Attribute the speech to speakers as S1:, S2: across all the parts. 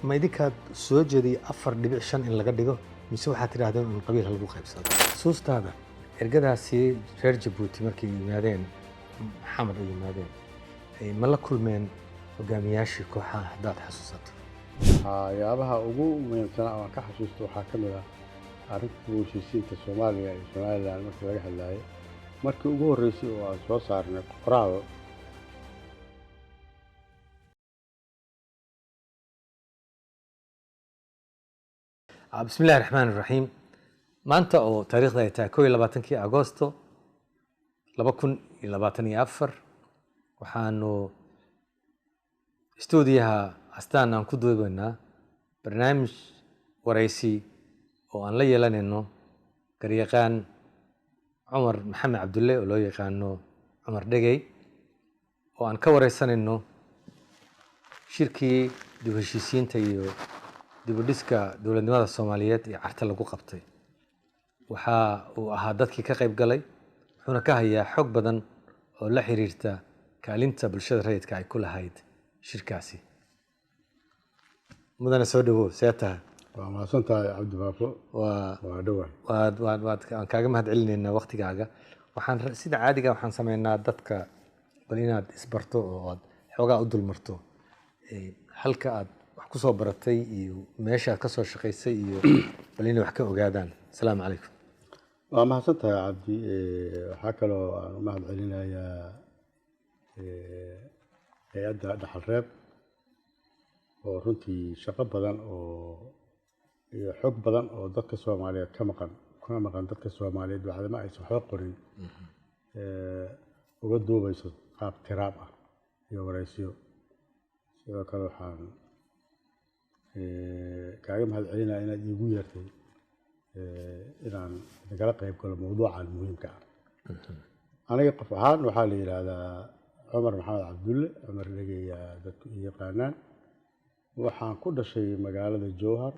S1: ma idinkaad soo jeediyay 4.5 in laga dhigo mise waxaad tidhaahdeen in qabiil lagu qaybsado xusuustaada ergadaasi reer Jabuuti markay yimaadeen maxamed ay yimaadeen ma la kulmeen hogaamiyaashii kooxaha haddaad xasuusato
S2: waxyaabaha ugu muhiimsan oo aan ka xasuusto waxaa ka mid ah arrinta heshiisiinta Soomaaliya iyo Somaliland markii laga hadlayay markii ugu horreysay oo aan soo saarnay qoraal
S1: بسم الله الرحمن الرحيم maanta oo taariikhda ay tahay 21 Agoosto 2024 waxaanu stuudiyaha astaan aan ku duubaynaa barnaamij waraysi oo aan la yeelanayno garyaqaan Cumar Maxamed Cabdulle oo loo yaqaano Cumar Dhegey oo aan ka waraysanayno shirkii dib u heshiisiinta iyo dib u dhiska dowladnimada Soomaaliyeed ee carta lagu qabtay waxa uu ahaa dadkii ka qayb galay wuxuuna ka hayaa xog badan oo la xiriirta kaalinta bulshada rayidka ay ku lahayd shirkaasi mudane soo dhawow seetaha
S2: waa maasantahay Cabdi Baafo waa dhawaad
S1: waad kaaga mahad celinaynaa waqtigaaga waxaan sida caadiga waxaan sameynaa dadka bal inaad isbarto oo aad xogaa u dulmarto halka aad wax ku soo baratay iyo meesha aad ka soo shaqaysay iyo bal inay wax ka ogaadaan assalaamu calaykum
S2: waa mahadsantahay Cabdi waxaa kaloo aan u mahad celinayaa hay'adda dhaxal reeb oo runtii shaqo badan oo iyo xog badan oo dadka Soomaaliyeed ka maqan dadka Soomaaliyeed waxba aysan waxba qorin uga duubayso qaab tiraab ah iyo waraysiyo sidoo kale waxaan kaaga mahad celinayaa inaad iigu yeertay inaan nagala qayb galo mawduucan muhiimka ah aniga qof ahaan waxaa la yiraahdaa Cumar Maxamed Cabdulle Cumar Dhegey dadku yaqaanaan waxaan ku dhashay magaalada Jowhar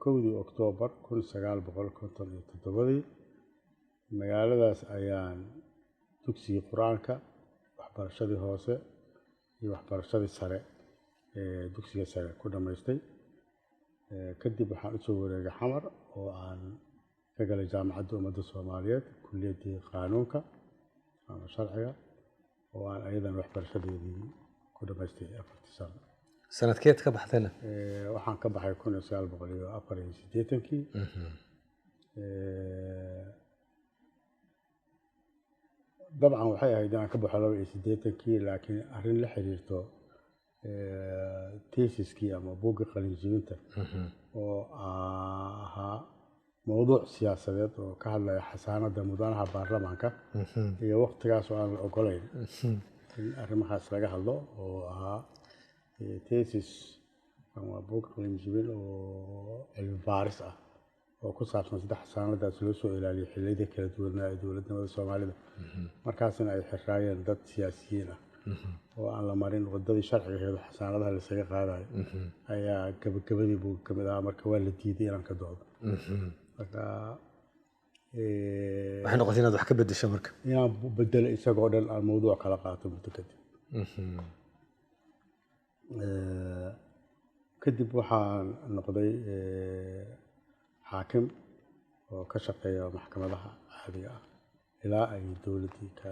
S2: 1 Oktoobar 1957 magaaladaas ayaan dugsiga Quraanka waxbarashadii hoose iyo waxbarashadii sare dugsiga sare ku dhamaystay kadib waxaan u soo wareegay Xamar oo aan ka galay jaamacadda ummadda Soomaaliyeed kulliyadda qaanuunka ama sharciga oo aan ayadan waxbarashadeedii ku dhamaystay 4 sano
S1: sanadkeed ka baxdayna
S2: waxaan ka baxay 1984 dabcan waxay ahayd inaan ka baxo 82 laakiin arrin la xiriirto thesis-kii ama buugga qalinjibinta oo ahaa mowduuc siyaasadeed oo ka hadlaya xasaanada mudanaha baarlamaanka iyo waqtigaas oo aan la ogolayn in arrimahaas laga hadlo oo ahaa thesis ama buug qalinjibin oo cilmi baaris ah oo ku saabsan sida xasaanadaas loo soo ilaaliyo xilliyada kala duwan ee dowladnimada Soomaalida markaasina ay xiraayeen dad siyaasiyiin ah oo aan la marin wadadii sharciga ahayd xasaanadaha la isaga qaadayo ayaa gabagabadii buug ka mid ah marka waa la diiday inaan ka doodo marka
S1: waxay noqotay inaad wax ka bedesho marka
S2: inaan bedelo isagoo dhan aan mawduuc kala qaato muddo kadib waxaan noqday xaakim oo ka shaqeeya maxkamadaha caadiga ah ilaa ay dowladii ka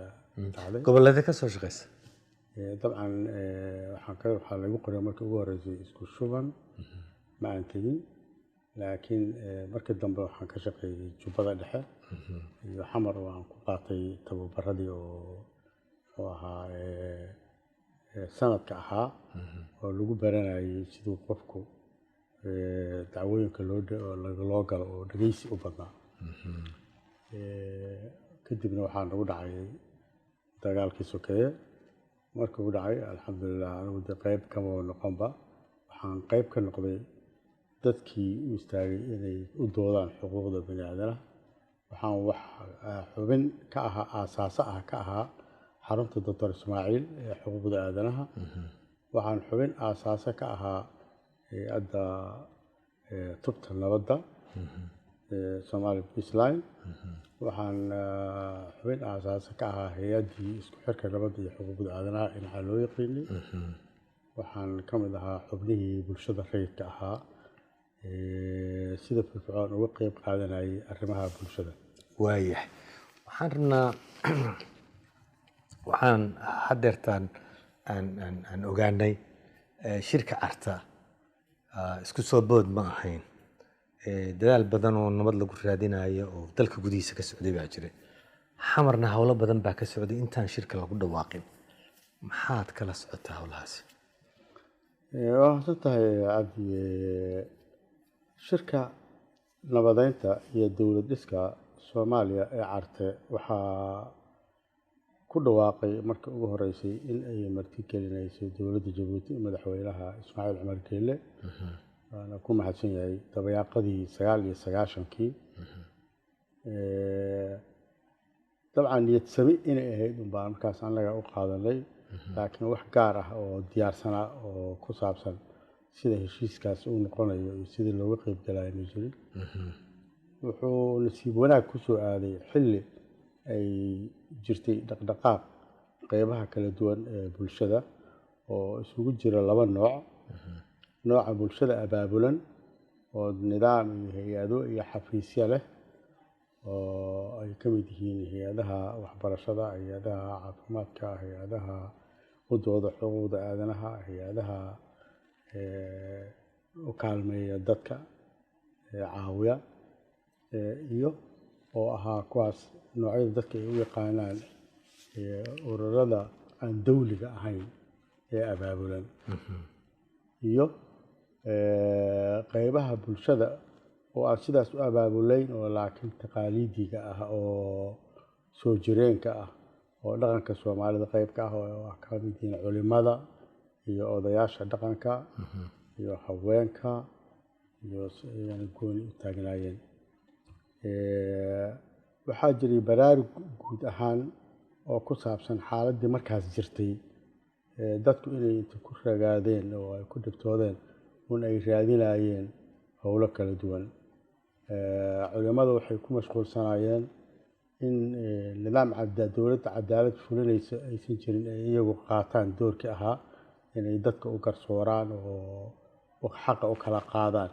S2: dhacday
S1: gobolladii ka soo shaqeysay
S2: dabcan waxaa lagu qoray markii ugu horreysay isku shuban ma aan tegin laakiin markii dambe waxaan ka shaqeeyay Jubbada Dhexe iyo Xamar oo aan ku qaatay tababaradii oo ahaa sanadka ahaa oo lagu baranayay siduu qofku dacwooyinka loo galo oo dhageysi u badnaa kadibna waxaa nagu dhacay dagaalkii sokeeye markuu dhacay alxamdulilah anigu qayb kama noqonba waxaan qayb ka noqday dadkii u istaagay inay u doodaan xuquuqda bini'aadamka waxaan wax xubin ka ahaa aasaasa ah ka ahaa xarunta Dr. Ismaaciil ee xuquuqda aadanaha waxaan xubin aasaasa ka ahaa hay'adda tubta nabadda Somali Peace Line waxaan xubin aasaasa ka ahaa hay'addii isku xirka nabadda iyo xuquuqda aadanaha in loo yaqaanay waxaan ka mid ahaa xubnihii bulshada rayidka ahaa sida firfircoon uga qayb qaadanayay arrimaha bulshada.
S1: waayahay waxaan rabnaa waxaan haddeertaan aan ogaanay shirka Carta isku soo bood ma ahayn. dadaal badan oo nabad lagu raadinayo oo dalka gudihiisa ka socday baa jiray. xamarna hawlo badan baa ka socday intaan shirka lagu dhawaaqin. maxaad kala socotaa hawlahaasi?
S2: waxaan tahay cabdi shirka nabadeynta iyo dowlad dhiska Soomaaliya ee Carte waxaa ku dhawaaqay markii ugu horeysay in ay marti gelinayso dowladda Jabuuti madaxweynaha Ismaaciil Cumar Geelle. waana ku mahadsan yahay dabayaaqadii 99kii. dabcan niyad sami inay ahayd baan markaas anaga u qaadanay, laakiin wax gaar ah oo diyaarsanaa oo ku saabsan sida heshiiskaas uu noqonayo iyo sidii looga qayb galayo ma jirin. wuxuu nasiib wanaag ku soo aaday xilli ay jirtay dhaqdhaqaaq qaybaha kala duwan ee bulshada oo isugu jira laba nooc. nooca bulshada abaabulan oo nidaam iyo hay-ado iyo xafiisyo leh oo ay ka mid yihiin hay-adaha waxbarashada, hay-adaha caafimaadka, hay-adaha u dooda xuquuqda aadanaha, hay-adaha u kaalmeeya dadka caawiya, iyo oo ahaa kuwaas noocyada dadka ay u yaqaanaan ururada aan dawliga ahayn ee abaabulan. iyo qaybaha bulshada oo aan sidaas u abaabulayn oo laakiin taqaaliidiga ah oo soo jireenka ah oo dhaqanka Soomaalida qayb ka ah oo ka mid yihiin culimada iyo odayaasha dhaqanka iyo haweenka iyo gooni u taagnaayeen. waxaa jiray baraarug guud ahaan oo ku saabsan xaaladii markaas jirtay, dadku inay inta ku ragaadeen oo ay ku dhibtoodeen un ay raadinayeen howlo kala duwan. culimadu waxay ku mashquulsanaayeen in nidaam dowladda cadaalad fulinaysa aysan jirin ay iyagu qaataan doorkii ahaa inay dadka u garsooraan oo xaqa u kala qaadaan,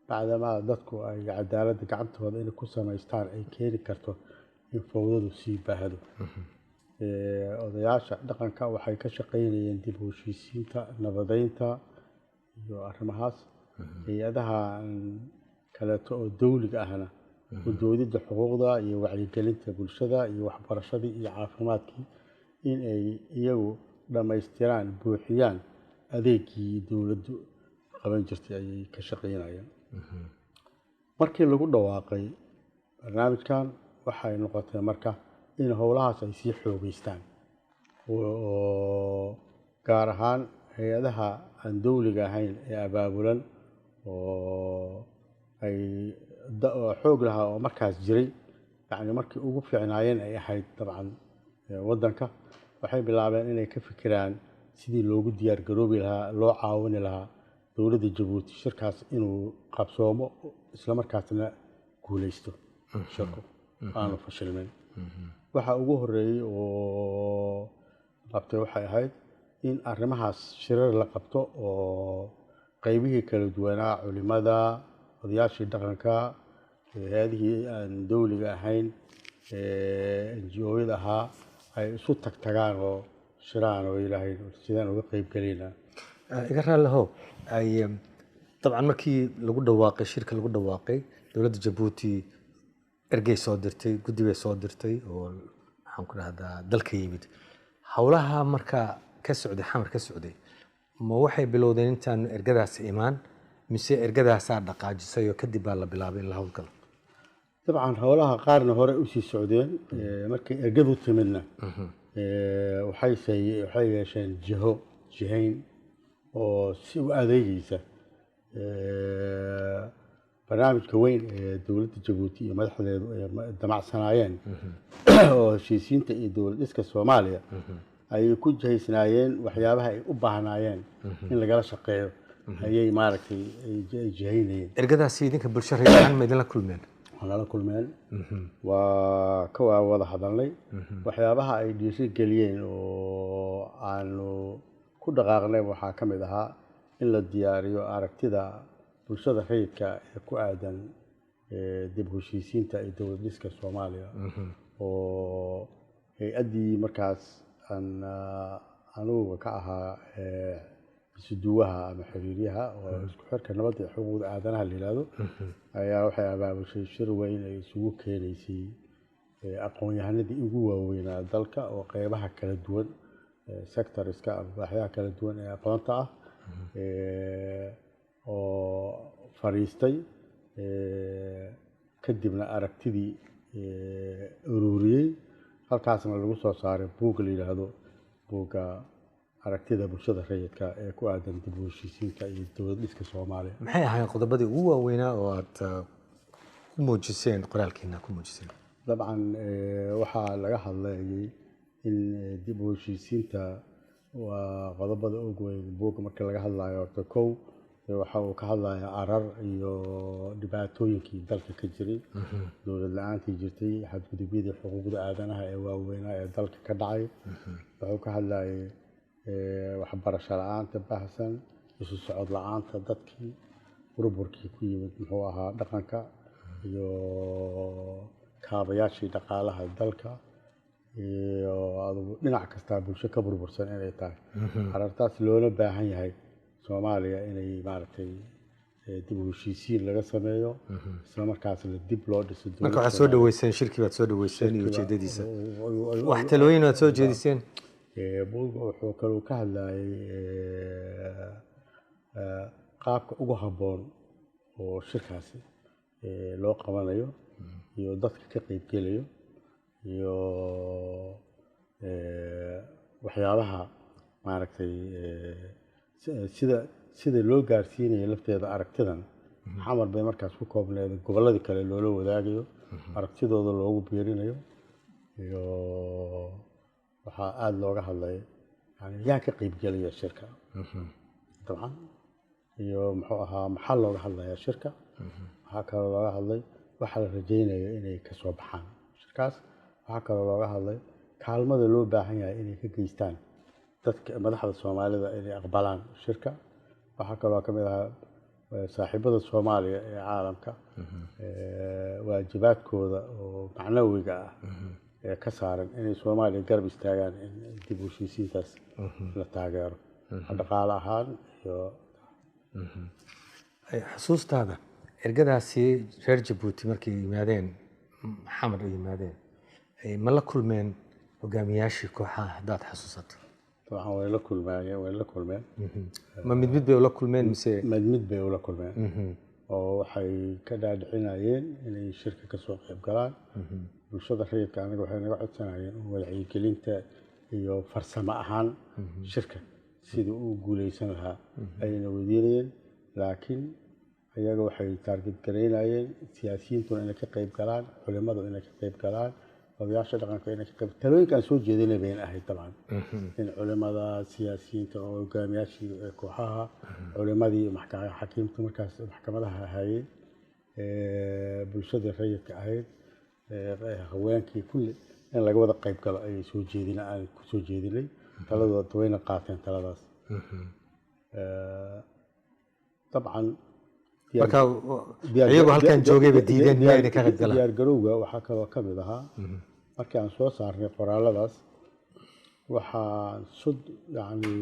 S2: bacdamaa dadku ay cadaaladda gacantooda inay ku samaystaan ay keeni karto in fowdadu sii baahdo. odayaasha dhaqanka waxay ka shaqaynayeen dib u heshiisiinta, nabadeynta iyo arrimahaas. hay-adaha kaleeto oo dawliga ahna u doodidda xuquuqda iyo wacyigelinta bulshada iyo waxbarashadii iyo caafimaadkii in ay iyagu dhammaystiraan, buuxiyaan adeegii dowladdu qaban jirtay ayay ka shaqaynayeen. markii lagu dhawaaqay barnaamijkan waxay noqotay marka in howlahaas ay sii xoogeystaan oo gaar ahaan hay-adaha aan dawliga ahayn ee abaabulan oo ay xoog lahaa oo markaas jiray, yacni markii ugu fiicnaayeen ay ahayd dabcan waddanka, waxay bilaabeen inay ka fikiraan sidii loogu diyaar garoobi lahaa, loo caawini lahaa dowladda Jabuuti shirkaas inuu qabsoomo isla markaasna guuleysto shirku aanu fashilmin. waxa ugu horeeyay oo qabtay waxay ahayd in arrimahaas shirar la qabto oo qaybihii kala duwanaa culimada, odayaashii dhaqanka, hay-adihii aan dawliga ahayn, NGO-yada ahaa ay isu tagtagaan oo shiraan oo ilaahay sidaan uga qayb galaynaa.
S1: iga raalahow ay dabcan markii lagu dhawaaqay shirka lagu dhawaaqay dowladda Jabuuti ergey soo dirtay, guddi bay soo dirtay oo waxaan ku dhahdaa dalka yimid. hawlaha marka ka socday xamar ka socday ma waxay bilowdeen intaan ergadaas imaan mise ergadaasaa dhaqaajisay oo kadib baa la bilaabay in la hawlgalo?
S2: dabcan howlaha qaarna hore u sii socdeen. markii ergadu timidna waxay yeesheen jihayn oo si u adeegaysa barnaamijka weyn ee dowladda Jabuuti iyo madaxdeedu ay damacsanaayeen oo heshiisiinta iyo dowlad dhiska Soomaaliya ay ku jihaysnaayeen waxyaabaha ay u baahnaayeen in lagala shaqeeyo ayay maaragtay ay jihaynayeen.
S1: ergadaasi idinka bulsho reeyaan ma idinla kulmeen?
S2: nala kulmeen, waa ka wada hadalnay waxyaabaha ay dhiiri geliyeen oo aanu ku dhaqaaqnay waxaa ka mid ahaa in la diyaariyo aragtida bulshada rayidka ee ku aadan dib u heshiisiinta iyo dowlad dhiska Soomaaliya oo hay-addii markaas anugu ka ahaa isuduwaha ama xiriiryaha oo isku xirka nabadda iyo xuquuqda aadanaha la yiraahdo ayaa waxay abaabushay shir weyn ay isugu keenaysay aqoon-yahanadii ugu waaweynaa dalka oo qeybaha kala duwan sectorska ama waaxyaha kala duwan ee aqoonta ah oo fariistay kadibna aragtidii ururiyey halkaasna lagu soo saaray buug la yiraahdo buugga aragtida bulshada rayidka ee ku aadan dib u heshiisiinta iyo dowlad dhiska Soomaaliya.
S1: maxay ahaayeen qodobadii ugu waaweynaa oo aad ku muujiseen qoraalkiina ku muujiseen?
S2: dabcan waxaa laga hadlayay in dib u heshiisiinta waa qodobada ugu weyn buugga marka laga hadlayo horta kow waxa uu ka hadlayaa arar iyo dhibaatooyinkii dalka ka jiray dowlad la-aantii jirtay xadgudubyadii xuquuqda aadanaha ee waaweynaa ee dalka ka dhacay wuxuu ka hadlayay waxbarasho la-aanta baahsan isu socod la-aanta dadkii burburkii ku yimid muxuu ahaa dhaqanka iyo kaabayaashii dhaqaalaha dalka iyo adigu dhinac kastaa bulsho ka burbursan inay tahay arartaas loona baahan yahay Soomaaliya inay maaragtay dib u heshiisiin laga sameeyo isla markaasna dib loo dhiso
S1: marka waxaad soo dhaweyseen shirkii baad soo dhaweyseen iyo ujeedadiisa wax talooyin aad soo jeediseen
S2: buugga wuxuu kaloo ka hadlayay qaabka ugu habboon oo shirkaasi loo qabanayo iyo dadka ka qaybgelayo iyo waxyaabaha maaragtay sida loo gaarsiinayo lafteeda aragtidan xamar bay markaas ku koobneed gobolladii kale loola wadaagayo aragtidooda loogu biirinayo iyo waxaa aada looga hadlay yani yaa ka qaybgelaya shirka dabcan iyo muxuu ahaa maxaa looga hadlayaa shirka waxaa kaloo looga hadlay waxaa la rajaynayo inay ka soo baxaan shirkaas waxaa kaloo looga hadlay kaalmada loo baahan yahay inay ka geystaan dadka madaxda Soomaalida inay aqbalaan shirka waxaa kaloo ka mid ahaa saaxiibada Soomaaliya ee caalamka waajibaadkooda oo macnawiga ah ee ka saaran inay Soomaaliya garab istaagaan in dib u heshiisiintaas la taageero dhaqaale ahaan iyo
S1: xusuustaada ergadaasi reer Jabuuti markay yimaadeen maxamed ay yimaadeen ma la kulmeen hogaamiyaashii kooxaha haddaad xasuusato?
S2: waxaan way la kulmeen
S1: ma mid bay ula kulmeen mise
S2: mid bay ula kulmeen oo waxay ka dhaadhicinayeen inay shirka ka soo qayb galaan bulshada rayidka anaga waxay naga codsanayeen wacyigelinta iyo farsamo ahaan shirka sidii uu guuleysan lahaa ayna weydiinayeen laakiin ayaga waxay target gareynayeen siyaasiyiintuna inay ka qayb galaan culimadu inay ka qayb galaan odayaasha dhaqanka inay ka qayb talooyinkaan soo jeedinay bayn ahayd dabcan in culimada siyaasiyiinta oo hogaamiyaashii kooxaha culimadii xakiimta markaas maxkamadaha hayay bulshadii rayidka ahayd haweenkii kulli in laga wada qayb galo ayay soo jeedina aan ku soo jeedinay taladooda wayna qaateen taladaas dabcan
S1: marka iyagoo halkan joogayba diideen inay ka qayb galaan
S2: diyaar garowga waxaa kaloo ka mid ahaa markii aan soo saarnay qoraaladaas waxaan yani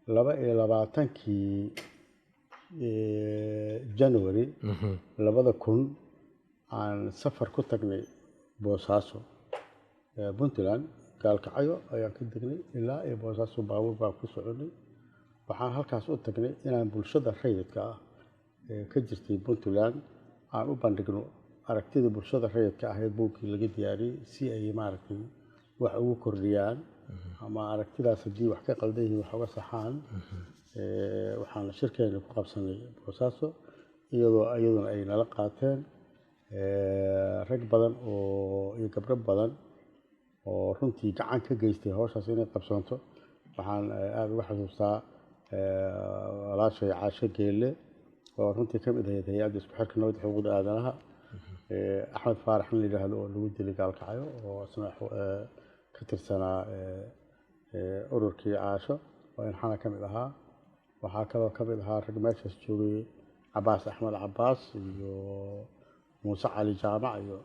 S2: 22 January 2000 aan safar ku tagnay Boosaaso Puntland gaalkacyo ayaan ka degnay ilaa ay Boosaaso baabuur baan ku soconay waxaan halkaas u tagnay inaan bulshada rayidka ah ka jirtay Puntland aan u bandhigno aragtida bulshada rayidka ahayd buugkii laga diyaariyay si ay maaragtay wax ugu kordhiyaan ama aragtidaas haddii wax ka qaldan yihiin wax uga saxaan waxaan shirkeena ku qabsanay Boosaaso iyaduna ay nala qaateen rag badan oo iyo gabdho badan oo runtii gacan ka geystay hawshaas inay qabsanto waxaan aad uga xasuustaa walaashay Caasho Geelle oo runtii ka mid ahayd hay'adda isku xirka nabadda xuquuqda aadanaha Axmed Faarax la yiraahdo oo lagu dilay gaalkacyo oo asna ka tirsanaa ururkii Caasho oo inxana ka mid ahaa waxaa kaloo ka mid ahaa rag meeshaas joogay cabaas axmed cabaas iyo muuse cali jaamac iyo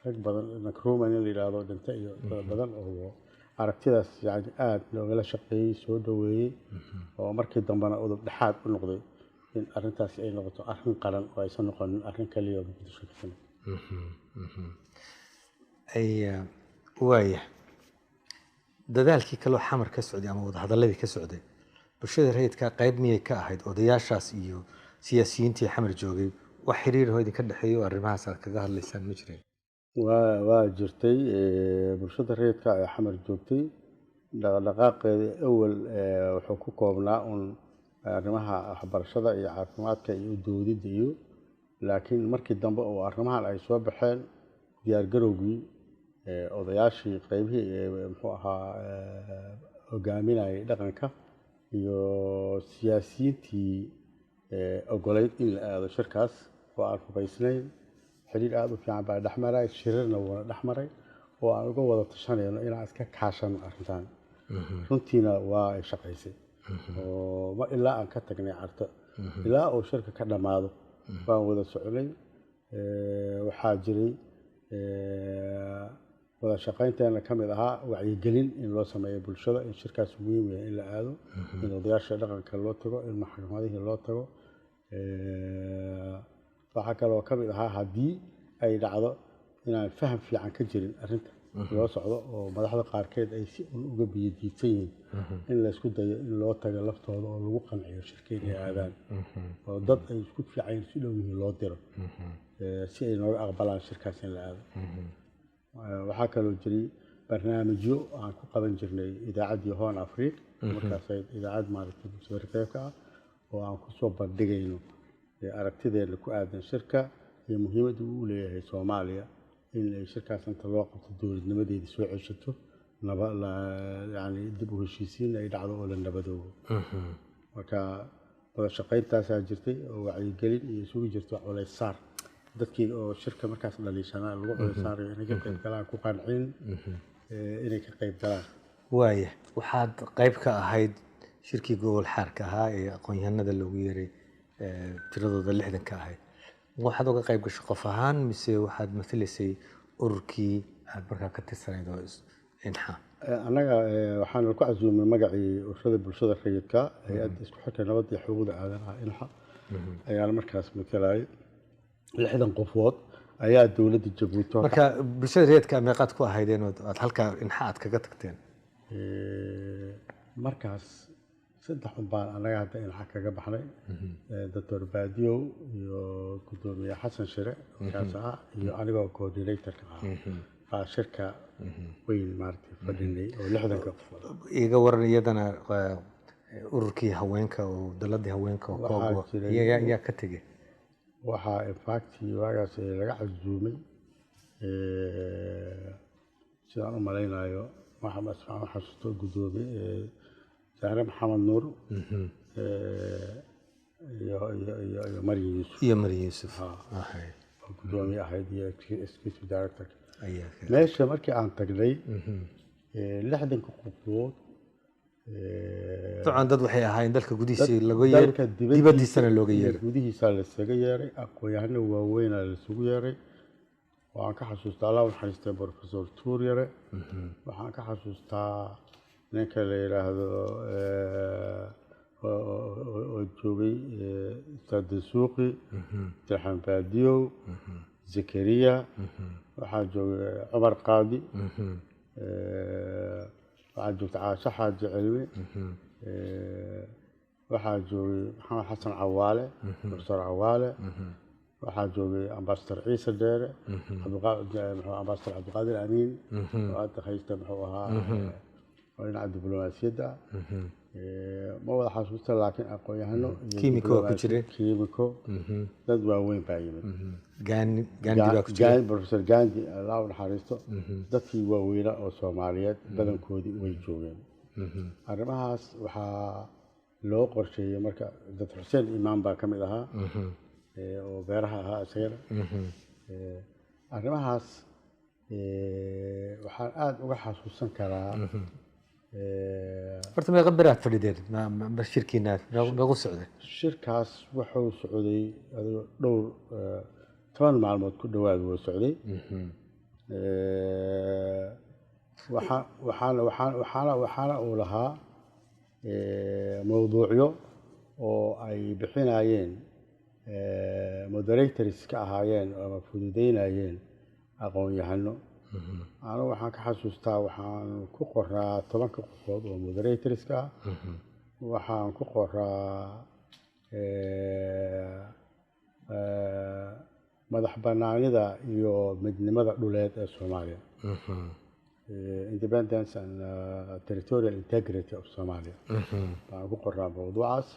S2: rag badan nakruman in la yidhaahdo dhintay iyo dad badan oo aragtidaas yani aada loogala shaqeeyey soo dhaweeyey oo markii dambena udub dhexaad u noqday in arrintaasi ay noqoto arrin qaran oo aysan noqonin arrin kaliya oo muqdisho ka timid
S1: waaya dadaalkii kaloo xamar ka socday ama wadahadaladii ka socday bulshada rayidka qayb miyay ka ahayd odayaashaas iyo siyaasiyiintii xamar joogay wax xiriir oo idinka dhexeeyo oo arrimahaas aad kaga hadlaysaan ma jireen
S2: waa jirtay bulshada rayidka ee xamar joogtay dhaqdhaqaaqeeda awal wuxuu ku koobnaa un arrimaha waxbarashada iyo caafimaadka iyo doodidda iyo laakiin markii dambe oo arrimahan ay soo baxeen diyaargarowgii odayaashii qaybihii muxuu ahaa hogaaminayay dhaqanka iyo siyaasiyiintii ogoleyd in la aado shirkaas oo aan hubaysnayn xiriir aada u fiican baa dhex maray shirarna wuuna dhex maray oo aan uga wada tashanayno inaan iska kaashano arrintan runtiina waa ay shaqaysay oo ilaa aan ka tagnay carto ilaa uu shirka ka dhammaado baan wada soconay waxaa jiray wada shaqaynteena ka mid ahaa wacyigelin in loo sameeyo bulshada in shirkaas muhiim yahay in la aado in odayaasha dhaqanka loo tago in maxkamadihii loo tago waxaa kaloo ka mid ahaa haddii ay dhacdo inaan faham fiican ka jirin arrinta loo socdo oo madaxda qaarkeed ay si un uga biyadiidsan yihiin in laysku dayo in loo tago laftooda oo lagu qanciyo shirka inay aadaan oo dad ay isku fiican si dhow yihiin loo diro si ay nooga aqbalaan shirkaas in la aado waxaa kaloo jiray barnaamijyo aan ku qaban jirnay idaacaddii hoon afrique markaas idaacad maaragtay bulshada qaybka ah oo aan kusoo bandhigayno aragtideena ku aadan shirka iyo muhiimadda uu leeyahay Soomaaliya in ay shirkaas inta loo qabto dowladnimadeedii soo ceshato yani dib u heshiisiin ay dhacdo oo la nabadoobo marka wada shaqayntaasaa jirtay oo wacyigelin iyo isugu jirto culays saar dadkii oo shirka markaas dhaliishanaa lagu culays saarayo inay ka qayb galaan ku qancin inay ka qayb galaan
S1: waaya waxaad qayb ka ahayd shirkii gobol xaarka ahaa ee aqoon-yahanada loogu yeeray tiradooda 60 ka ahayd waxaad uga qayb gashay qof ahaan mise waxaad matalaysay ururkii aad markaa ka tirsanayd oo inxa
S2: annaga waxaan ku casuumay magacii ururada bulshada rayidka hay'adda isku xirka nabadda iyo xuquuqda aadanaha inxa ayaan markaas matalayay 60 qofood ayaa dowladda Jabuuti
S1: marka bulshada rayidka meeqaad ku ahaydeen oo aad halka inxa aad kaga tagteen
S2: markaas saddex baan anaga hadda inxa kaga baxnay Dr. Baadiyow iyo gudoomiye Xasan Shire kaas ah iyo anigoo coordinator ka ah shirka weyn maartay fadhinay oo 60 qofood
S1: iga waran iyadana ururkii haweenka oo daladii haweenka oo koobo yaa ka tagay
S2: waxaa in fact waagaas laga casuumay sidaan u malaynayo maxamed ismaan xasuusto gudoomiye Zahra Maxamed Nuur iyo Maryam Yuusuf gudoomiye ahayd iyo executive director meesha markii aan tagnay 60 qofood
S1: طبعا dad waxay ahaayeen dalka gudihiisa laga yeeray dibadiisana looga yeeray
S2: gudihiisa la isaga yeeray aqoon-yahano waaweyn la isugu yeeray waxaan ka xasuustaa Allah xariistay professor Tuuryare waxaan ka xasuustaa ninka la yiraahdo oo joogay Saadisuuqi Taxan Baadiyow Zakariya waxaa joogay Umar Qaadi waxaa joogtay Caasha Xaaji Cilmi waxaa joogay Maxamed Xasan Cawaale Professor Cawaale waxaa joogay Ambassador Ciise Dheere Ambassador Cabdiqaadir Amiin oo aad haysta muxuu ahaa dhinaca diblomaasiyadda ma wada xasuusta laakiin aqoon-yahano
S1: kiimiko ku jiray
S2: kiimiko dad waaweyn baa yimid
S1: Gandi baa ku jiray
S2: Professor Gandi Allah u naxariisto dadkii waaweyn oo Soomaaliyeed badankoodii way joogeen arrimahaas waxaa loo qorsheeyay marka Dr. Xuseen Imaan baa ka mid ahaa oo beeraha ahaa isagana arrimahaas waxaan aad uga xasuusan karaa
S1: horta meeqa beraad fadhideen ma shirkiinaad meequ socday
S2: shirkaas wuxuu socday dhowr 10 maalmood ku dhowaad wuu socday waxaana uu lahaa mowduucyo oo ay bixinayeen moderators ka ahaayeen ama fududeynayeen aqoon-yahano anigu waxaan ka xasuustaa waxaan ku qoraa 10 qofood oo moderatorska ah waxaan ku qoraa madax banaanida iyo midnimada dhuleed ee Soomaaliya independence and territorial integrity of Somalia baan ku qoraa mowduucaas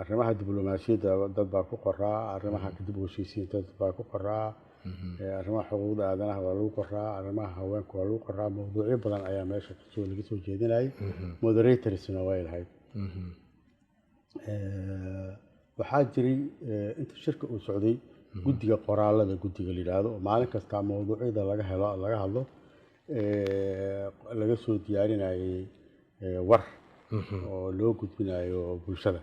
S2: arrimaha diblomaasiyadda dad baa ku qoraa arrimaha dib u heshiisiinta dad baa ku qoraa arrimaha xuquuqda aadanaha waa lagu qoraa arrimaha haweenka waa lagu qoraa mowduucyo badan ayaa meesha laga soo jeedinayay moderatorsna way lahayd waxaa jiray inta shirka uu socday guddiga qoraalada guddiga la yiraahdo maalin kasta mowduucyada laga hadlo laga soo diyaarinayay war oo loo gudbinayo bulshada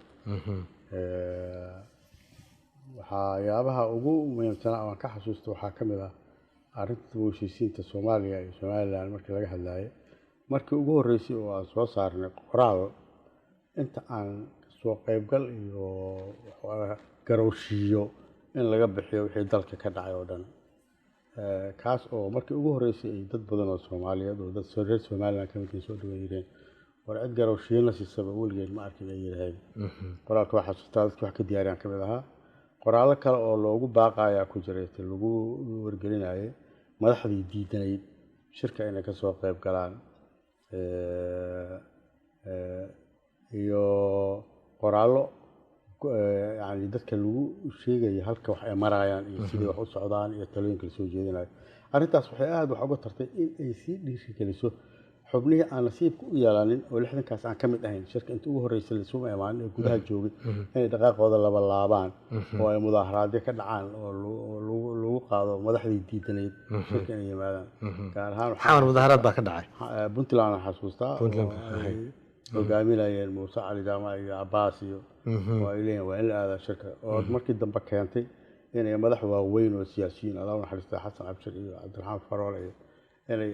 S2: waxyaabaha ugu muhiimsan oo aan ka xasuusto waxaa ka mid ah arrinta heshiisiinta Soomaaliya iyo Somaliland markii laga hadlayay markii ugu horeysay oo aan soo saarnay qoraal inta aan soo qaybgal iyo garowshiyo in laga bixiyo wixii dalka ka dhacay oo dhan kaas oo markii ugu horeysay ay dad badan oo Soomaaliyeed oo dad reer Somaliland ka mid soo dhaweeyeen war cid garowshiyo siisaba weligeed ma arkin ay yiraahdeen qoraalka waxa xasuustaa dadka wax ka diyaariyaan ka mid ahaa qoraalo kale oo loogu baaqayaa ku jiray lagu wargelinayay madaxdii diidanayd shirka inay ka soo qayb galaan iyo qoraalo يعني dadka lagu sheegay halka wax ay marayaan iyo sidii wax u socdaan iyo talooyinka soo jeedinay arintaas waxay aad wax uga tartay in ay si dhiiri geliso xubnihii aan nasiibka u yeelanin oo 60kaas aan ka mid ahayn shirka inta ugu horeysay la soo imaan ee gudaha joogay inay dhaqaaqooda laba laabaan oo ay mudaharaad ka dhacaan oo lagu qaado madaxdii diidanayd shirka inay yimaadaan gaar ahaan
S1: xamar mudaharaad baa ka dhacay
S2: Puntland xasuustaa hogaaminayeen Muuse Cali Jaamac iyo Abbas iyo waa ileen waa in la aado shirka oo markii dambe keentay inay madax waaweyn oo siyaasiyiin Allah naxariista Xasan Cabshir iyo Cabdiraxmaan Faroole inay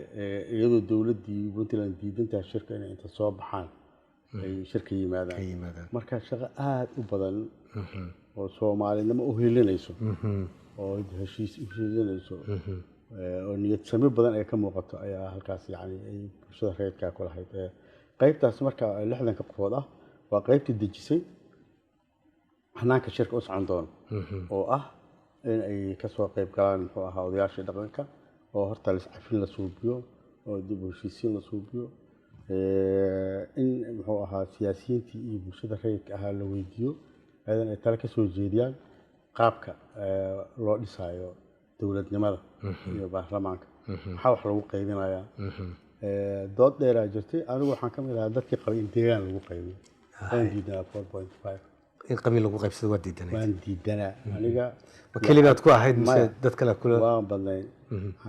S2: iyadoo dawladdii Puntland diidinta shirka inay inta soo baxaan ay shirka yimaadaan marka shaqo aad u badan oo Soomaalinimo u helinayso oo heshiis u helinayso oo niyad sami badan ay ka muuqato ayaa halkaas yani ay bulshada reerka ku lahayd qaybtaas marka 60 qofood ah waa qaybtii dejisay hanaanka shirka u socon doon oo ah in ay ka soo qayb galaan muxuu ahaa odayaasha dhaqanka oo horta la iscafin la suubiyo oo dib u heshiisiin la suubiyo in muxuu ahaa siyaasiyiintii iyo bulshada reerka ah la weydiiyo aydan ay tala ka soo jeediyaan qaabka loo dhisayo dawladnimada iyo baarlamaanka waxa wax lagu qaybinayaa dood dheer ah jirtay anigu waxaan ka mid ahaa dadkii qabay in deegaan lagu qaybiyo aan diidanaa 4.5
S1: in qabiil lagu qaybsado waa diidanay
S2: waan diidanaa aniga
S1: kaligaad ku ahayd mise dad kale kula
S2: waan badnayn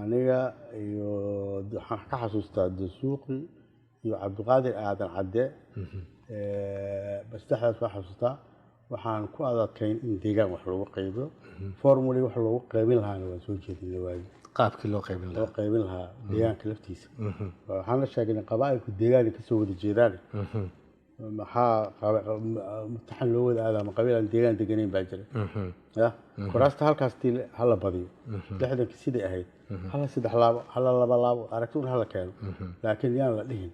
S2: aniga iyo waxaan ka xasuustaa Dasuuqi iyo Cabdiqaadir Aadan Cadde bastaxdaas waxaan xasuustaa waxaan ku adadkayn in deegaan wax lagu qaybiyo formula wax lagu qaybin lahaana waan soo jeedinay waagi
S1: qaabkii loo qaybin
S2: lahaa deegaanka laftiisa waxaan la sheegay qabaa'ilku deegaanka ka soo wada jeedaan maxaa mutaxan loo wada aadaa qabiil aan deegaan deganayn baa jira ya kuraasta halkaas hala badiyo 60 sidii ahayd hala 3 laabo hala 2 laabo aragtuna hala keeno laakiin yaan la dhihin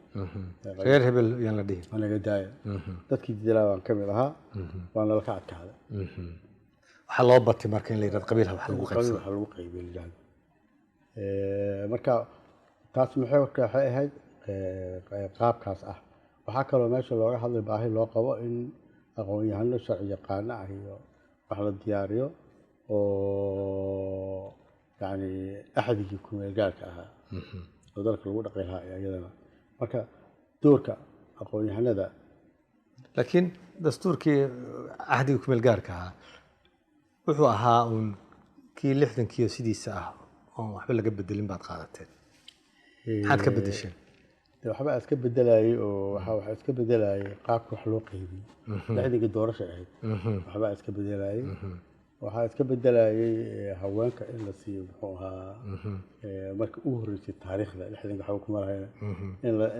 S1: reer hebel yaan la dhihin
S2: anaga daaya dadkii dilaa waan ka mid ahaa waan la ka adkaaday
S1: waxa loo batay marka in la yiraahdo qabiil wax
S2: lagu qaybiyo marka taas waxay ahayd qaabkaas ah waxaa kaloo meesha looga hadlay baahi loo qabo in aqoon-yahano sharci yaqaan ah iyo wax la diyaariyo oo yani axdigii ku meel gaarka ahaa oo dalka lagu dhaqi lahaa iyadana marka doorka aqoon-yahanada
S1: laakiin dastuurkii axdigii ku meel gaarka ahaa wuxuu ahaa un kii 60kii sidiisa ah oo waxba laga bedelin baad qaadateen maxaad ka bedesheen
S2: waxba iska bedelayay oo waxa iska bedelayay qaabka wax loo qaybiyay lixdankii doorasho ahayd waxba iska bedelayay waxaa iska bedelayay haweenka in la siiyo muxuu ahaa markii ugu horreysay taariikhda lixdanka waxba kuma lahayna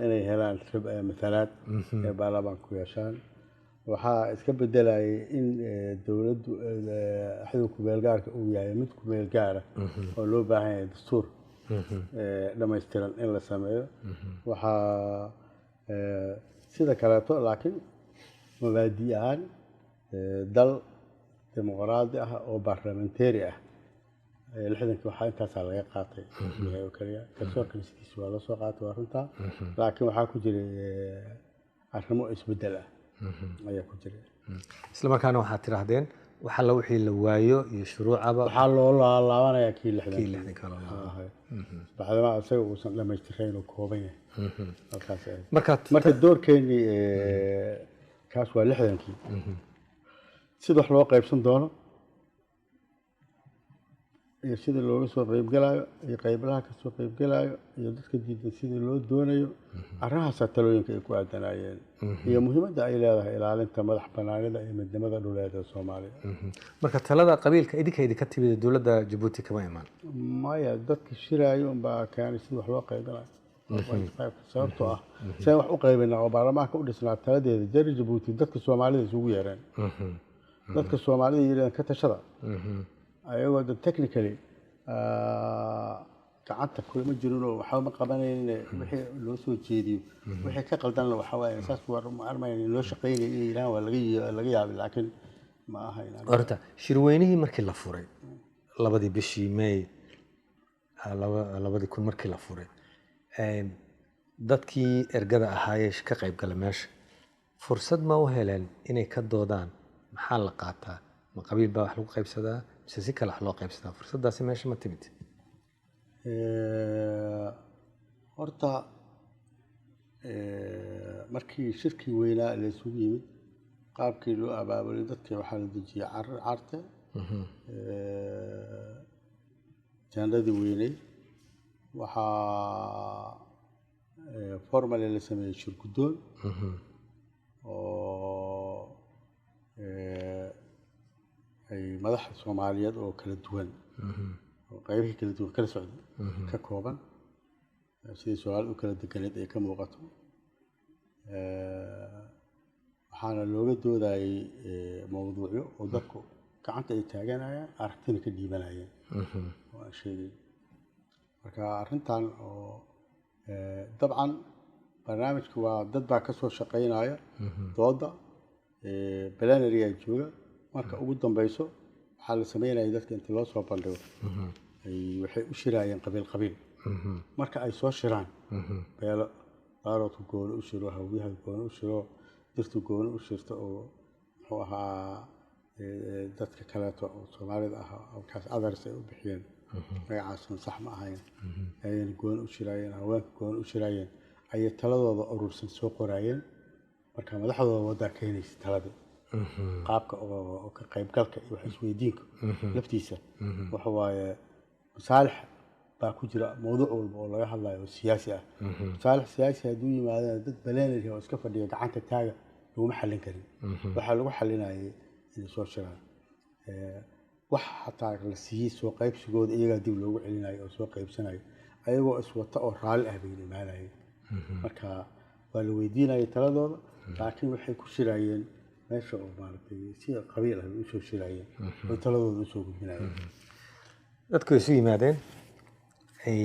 S2: inay helaan matalaad ee baarlamaanka ku yeeshaan waxaa iska bedelayay in dowladdu xilka kumeel gaarka uu yahay mid kumeel gaara oo loo baahan yahay dastuur dhammaystiran in la sameeyo waxaa sida kaleeto laakiin mabaadi ahaan dal dimuqraadi ah oo baarlamentary ah lixdankii waxaa intaasaa laga qaatay oo kaliya kalsoonka listiisa waa la soo qaatay waa runtaa laakiin waxaa ku jiray arrimo isbedel ah ayaa ku jiray
S1: isla markaana waxaad tidhaahdeen waxa la wixii la waayo iyo shuruucaba
S2: waxaa loo laabanayaa kii lixdan
S1: kale
S2: baxdama isaga uusan dhammaystirayn oo kooban yahay halkaas
S1: marka
S2: doorkeennii kaas waa lixdankii sida wax loo qaybsan doono iyo sida looga soo qaybgalayo iyo qayblaha ka soo qaybgalayo iyo dadka diidan sidii loo doonayo arrimahaasa talooyinka ay ku aadanayeen iyo muhiimadda ay leedahay ilaalinta madax banaanida iyo midnimada dhuleed ee Soomaaliya
S1: marka talada qabiilka idinka ka timid dowladda Djibouti kama iman
S2: maya dadka shiraayo baa keenay sidii wax loo qaybgalayo sababtoo ah say wax u qaybinaa oo baarlamaanka u dhisnaa taladeeda jari Djibouti dadka Soomaalida isugu yeereen dadka Soomaalida yiraan ka tashada ayagoo dad technically gacanta kulama jirin oo waxa ma qabanayeen wixii loo soo jeediyo wixii ka qaldan waxa waaye asaas war ma armayn loo shaqeynay in Iran waa laga yaabay laakiin ma ahayn
S1: horta shirweynihii markii la furay labadii bishii May labadii kun markii la furay dadkii ergada ahaayay ka qayb galay meesha fursad ma u heleen inay ka doodaan maxaa la qaataa ma qabiil baa wax lagu qaybsadaa mise si kale wax loo qaybsadaa fursadaasi meesha ma timid
S2: horta markii shirkii weynaa la isugu yimid qaabkii loo abaabulay dadkii waxaa la dejiyay carte jaandadii weynay waxaa formally la sameeyey shir guddoon oo ay madaxda Soomaaliyeed oo kala duwan oo qaybihii kala duwan kala socday ka kooban sidii su'aal u kala deganeed ay ka muuqato waxaana looga doodayay mowduucyo oo dadku gacanta ay taaganayaan aragtina ka dhiibanayeen waa sheegay marka arrintan oo dabcan barnaamijku waa dad baa ka soo shaqeynaya dooda plenary ay jooga marka ugu dambayso waxaa la sameynayay dadka inta loo soo bandhigo waxay u shiraayeen qabiil marka ay soo shiraan beelo daaroodku gooni u shiro hawiyaha gooni u shiro dirtu gooni u shirto oo muxuu ahaa dadka kaleeto oo Soomaalida ah halkaas others ay u bixiyeen magacaasna sax ma ahayn ayay gooni u shiraayeen haweenka gooni u shiraayeen ayay taladooda urursan soo qoraayeen marka madaxdooda wada keenaysa talada qaabka oo ka qaybgalka iyo wax isweydiinka laftiisa waxa waaye masaalix baa ku jira mowduuc walba oo laga hadlayo siyaasi ah masaalix siyaasi hadduu yimaadana dad plenary oo iska fadhiya gacanta taaga laguma xallin karin waxaa lagu xallinayay inay soo shiraan wax xataa la siiyey soo qaybsigooda iyagaa dib loogu celinayo oo soo qaybsanayo ayagoo iswata oo raalli ah bay imaanayeen marka waa la weydiinayay taladooda laakiin waxay ku shiraayeen meesha oo maaragtay si qabiil ah u soo shiraayeen oo taladooda u soo gudbinayeen
S1: dadku isu yimaadeen ay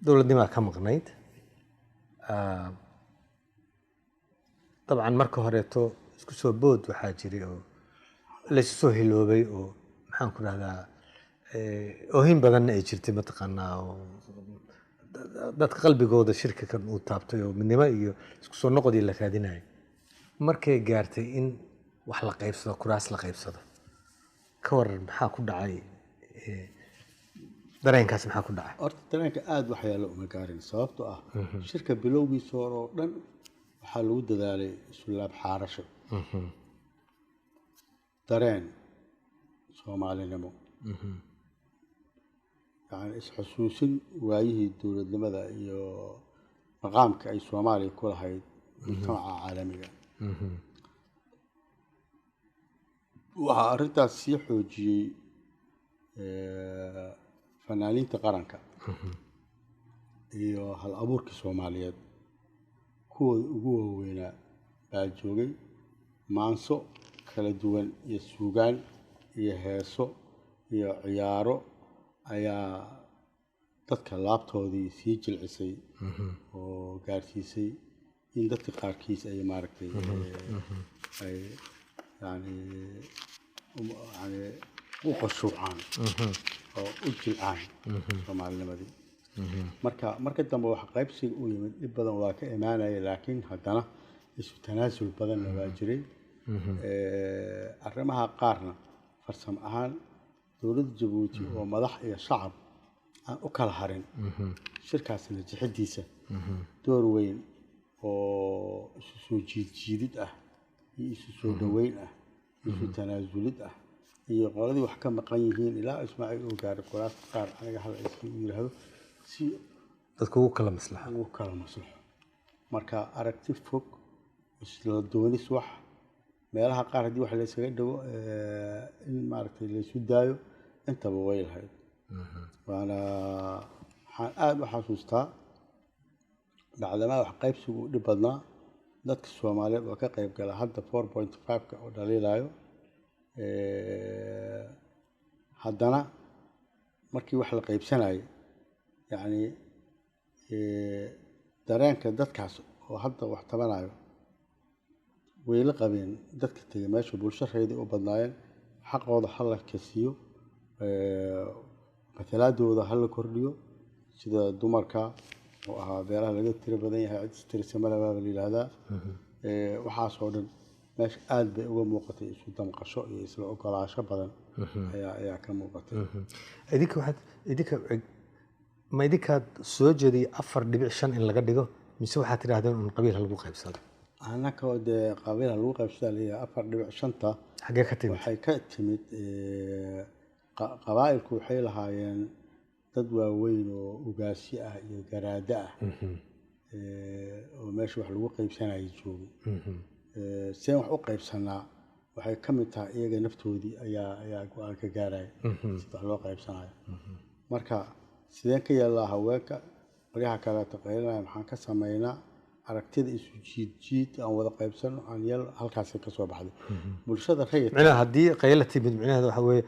S1: dowladnimada ka maqnayd dabcan marka horeeto isku soo bood waxaa jiray oo la isu soo hiloobay oo maxaan ku dhahdaa oohin badanna ay jirtay mataqaanaa oo dadka qalbigooda shirka kan uu taabtay oo midnimo iyo isku soo noqodii la raadinayo markay gaartay in wax la qaybsado kuraas la qaybsado ka waran maxaa ku dhacay dareenkaas maxaa ku dhacay
S2: horta dareenka aad waxyaalo uma gaarin sababtoo ah shirka bilowgiisa hore oo dhan waxaa lagu dadaalay isu laab xaarasho dareen Soomaalinimo yani isxusuusin waayihii dowladnimada iyo maqaamka ay Soomaaliya ku lahayd mujtamaca caalamiga waxaa arrintaas sii xoojiyey fanaaniinta qaranka iyo hal abuurka Soomaaliyeed kuwooda ugu waaweynaa baa joogay maanso kala duwan iyo suugaan iyo heeso iyo ciyaaro ayaa dadka laabtoodii sii jilcisay oo gaarsiisay in dadka qaarkiis ay maaragtay ay yani u qashuucaan oo u jilcaan Soomaalinimadii marka dambe wax qaybsiga u yimid dhib badan waa ka imaanaya laakiin haddana isu tanaasul badanna waa jiray arrimaha qaarna farsamo ahaan dowladda Jabuuti oo madax iyo shacab aan u kala harin shirkaasna jixidiisa door weyn oo isu soo jiidid ah iyo isu soo dhaweyn ah isu tanaasulid ah iyo qoladii wax ka maqan yihiin ilaa Ismaaciil oo gaaray kuraas qaar aniga hal isku yiraahdo si
S1: dadku ugu kala maslaxo marka aragti fog isla doonis wax meelaha qaar haddii wax la isaga dhago in maaragtay la isu daayo intaba way lahayd waana waxaan aad u xasuustaa dhacdamaha wax qaybsigu u dhib badnaa dadka Soomaaliyeed oo ka qayb gala hadda 4.5 ka oo dhaliilayo haddana markii wax la qaybsanayo yani dareenka dadkaas oo hadda wax tabanayo way la qabeen dadka tagay meesha bulshada u badnaayeen xaqooda hal la kasiyo matalaadooda hal la kordhiyo sida dumarka oo ahaa beeraha laga tiro badan yahay cid tirsamada baa la yiraahdaa waxaas oo dhan meesha aad bay uga muuqatay isu damqasho iyo isla ogolaasho badan ayaa ka muuqatay idinkaad soo jeediyay 4.5 in laga dhigo mise waxaad tidhaahdeen in qabiil lagu qaybsado
S2: anaka dee qabiil lagu qaybsado leeyahay 4.5
S1: xagee ka timid
S2: waxay ka timid qabaa'ilku waxay lahaayeen dad waaweyn oo ugaasi ah iyo garaada ah oo meesha wax lagu qaybsanayo joogay seen wax u qaybsanaa waxay ka mid tahay iyaga naftoodii ayaa go'aan ka gaaraya sida loo qaybsanayo marka sideen ka yeelaa haweenka qolyaha kale taqeelinaya maxaan ka sameynaa aragtida isu jiid aan wada qaybsano aan yeel halkaas ka soo baxday bulshada rayidka
S1: macnaha haddii qayla timid macnaheedu waxa weeye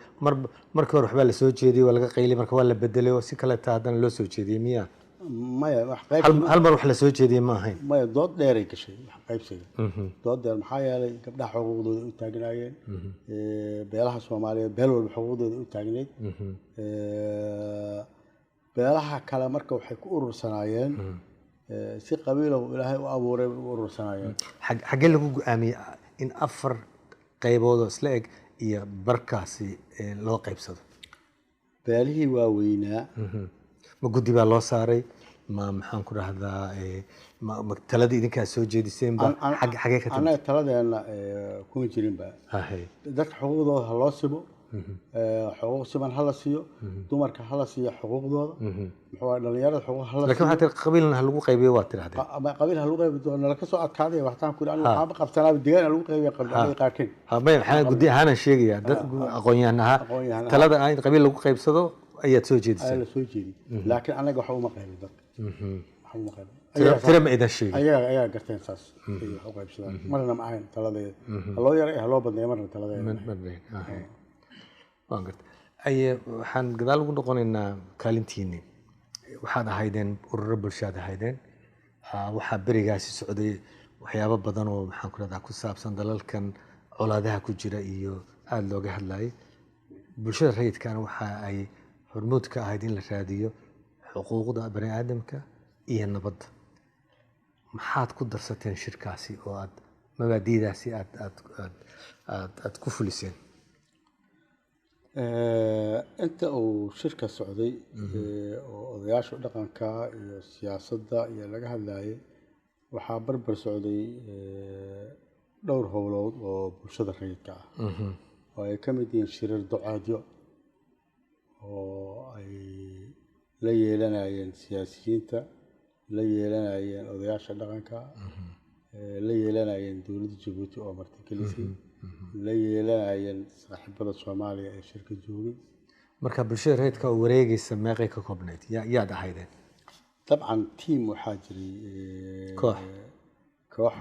S1: markii hore waxbaa la soo jeediyey waa laga qaylay marka waa la bedelay oo si kale taa haddana loo soo jeediyey miya
S2: maya wax qayb
S1: hal mar wax la soo jeediyey ma ahayn
S2: maya dood dheeray gashay wax qaybsiga dood dheer maxaa yeelay gabdhaha xuquuqdooda u taagnaayeen beelaha Soomaaliyeed beel walba xuquuqdooda u taagneed beelaha kale marka waxay ku urursanaayeen si qabiilo ilaahay u abuuray u urursanaayeen
S1: xagee lagu go'aamiyay in 4 qaybood oo isla eg iyo barkaasi loo qaybsado
S2: beelihii waaweynaa
S1: ma guddi baa loo saaray maxaan ku rahdaa taladii idinkaa soo jeediseen ba xagee ka timid
S2: anaga taladeena kuma jirin ba dadka xuquuqdooda ha loo sibo xuquuq siman hala siiyo dumarka hala siiyo xuquuqdooda muxuu dhalinyarada xuquuq hala siiyo
S1: laakiin waxaad tiri qabiilna ha lagu qaybiyo waa tirahdeen
S2: qabiil ha lagu qaybiyo nala ka soo adkaaday waxtaan ku anigu waxaan qabsanaa deegaan lagu qaybiyo qabiil qaarkiin
S1: waxaan guddi ahaan sheegayaa dad aqoon-yahan ahaa talada in qabiil lagu qaybsado ayaad soo jeedisay
S2: la soo jeediyay laakiin anaga waxa uma qaybin dadka waxa uma qaybin
S1: tira ma idan sheegay
S2: ayaa garteen saas waxa qaybsadaan marna ma ahayn taladeeda loo yaray loo badneeyo marna taladeeda waan gartay waxaan gadaal ugu noqonaynaa kaalintiinii waxaad ahaydeen ururo bulshaad ahaydeen waxaa berigaasi socday waxyaabo badan oo maxaan ku rahdaa ku saabsan dalalkan colaadaha ku jira iyo aada looga hadlayay bulshada rayidkana waxa ay hormuud ka ahayd in la raadiyo xuquuqda bani aadamka iyo nabadda maxaad ku darsateen shirkaasi oo aad mabaadi'daasi aad ku fuliseen inta uu shirka socday oo odayaasha dhaqanka iyo siyaasadda iyo laga hadlayay waxaa barbar socday dhowr howlood oo bulshada rayidka ah oo ay ka mid yihiin shirar ducaadyo oo ay la yeelanayeen siyaasiyiinta la yeelanayeen odayaasha dhaqanka la yeelanayeen dowladda Jabuuti oo martigelisay la yeelanayeen saaxiibada Soomaaliya ee shirka joogay
S1: marka bulshada reedka oo wareegaysa meeqay ka koobnayd yaad ahaydeen
S2: dabcan team waxaa jiray koox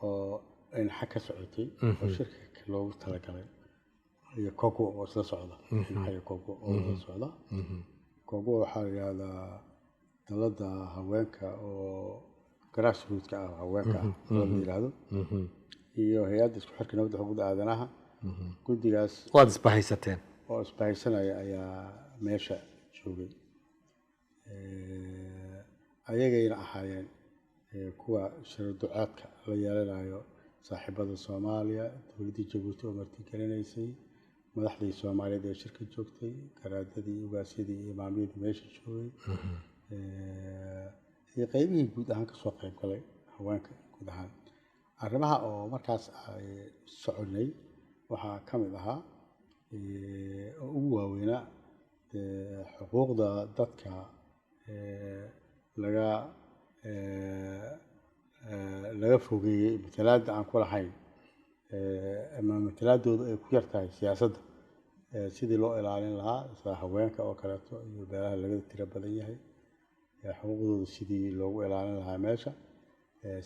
S2: oo in xaka socotay oo shirka loogu talagalay iyo kogo oo isla socda maxay kogo oo isla socda kogo waxaa la yiraahdaa dalada haweenka oo grassroots ka ah haweenka la yiraahdo iyo hay'adda isku xirka nabadda xuquuqda aadanaha guddigaas
S1: waad isbahaysateen
S2: oo isbahaysanaya ayaa meesha joogay ayagayna ahaayeen kuwa shirducaadka la yeelanayo saaxiibada Soomaaliya dowladda Jabuuti oo martigelinaysay madaxdii Soomaaliyeed ee shirka joogtay garaadadii ugaasyadii iyo maamulkii meesha joogay iyo qaybihii guud ahaan ka soo qayb galay haweenka guud ahaan arrimaha oo markaas ay soconay waxaa ka mid ahaa oo ugu waaweynaa xuquuqda dadka laga fogeeyey matalaadda aan ku lahayn ama matalaaddooda ay ku yartahay siyaasadda sidii loo ilaalin lahaa sida haweenka oo kaleeto iyo beelaha laga tiro badan yahay xuquuqdooda sidii loogu ilaalin lahaa meesha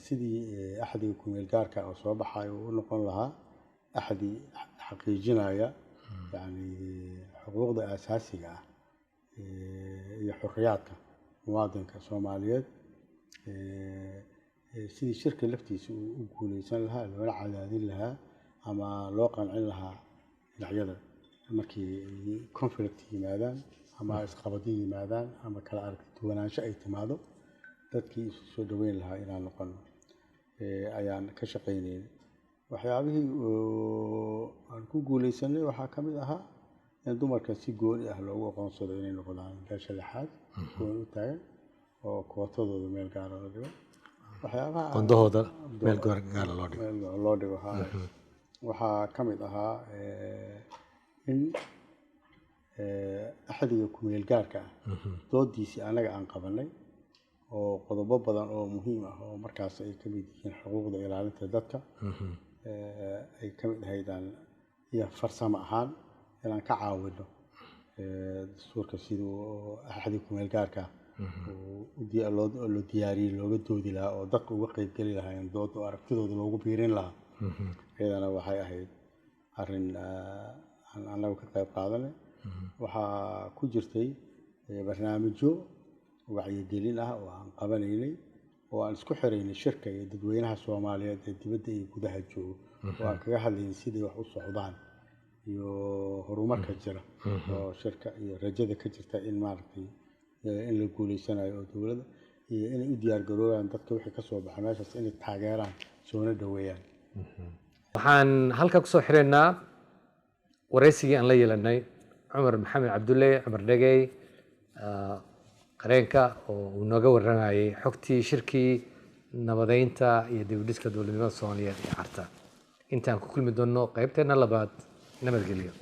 S2: sidii axdiga kumeel gaarka oo soo baxay uu noqon lahaa axdi xaqiijinaya yani xuquuqda aasaasiga ah iyo xorriyaadka muwaadinka Soomaaliyeed sidii shirka laftiisa u guuleysan lahaa loona cadaadin lahaa ama loo qancin lahaa dhinacyada markii conflict yimaadaan ama isqabadi yimaadaan ama kala aragti duwanaansho ay timaado dadkii isu soo dhaweyn lahaa inaan noqono ayaan ka shaqeynay waxyaabihii aan ku guuleysanay waxaa ka mid ahaa in dumarka si gooni ah loogu aqoonsado inay noqdaan beesha lixaad gooni u taagan oo kootadooda meel gaar ah loo dhigo waxyaabaha
S1: qondahooda meel gaar
S2: loo dhigo waxaa ka mid ahaa in axdiga kumeel gaarka ah doodiisii anaga aan qabanay oo qodobo badan oo muhiim ah oo markaas ay ka mid yihiin xuquuqda ilaalinta dadka ay ka mid ahaydaan iyo farsamo ahaan inaan ka caawino dastuurka siduu axdiga kumeel gaarka loo diyaariyey looga doodi lahaa oo dadka uga qayb geli lahaayeen dood oo aragtidooda loogu biirin lahaa iyadana waxay ahayd arrin aan anagu ka qayb qaadanay waxaa ku jirtay barnaamijyo wacyigelin ah oo aan qabanaynay oo aan isku xiraynay shirka iyo dadweynaha Soomaaliyeed ee dibadda iyo gudaha jooga oo aan kaga hadlaynay sidii wax u socdaan iyo horumarka jira oo shirka iyo rajada ka jirta in maaragtay in la guuleysanayo oo dowladda iyo inay u diyaar garoobaan dadka wixii ka soo baxa meeshaas inay taageeraan soona dhaweeyaan
S1: waxaan halka ku soo xireynaa wareysigii aan la yeelanay Cumar Maxamed Cabdulle Cumar Dhagey qareenka oo uu nooga warramayay xogtii shirkii nabadeynta iyo dib u dhiska dowladnimada Soomaaliyeed ee Carta intaan ku kulmi doono qaybteena labaad nabadgelyo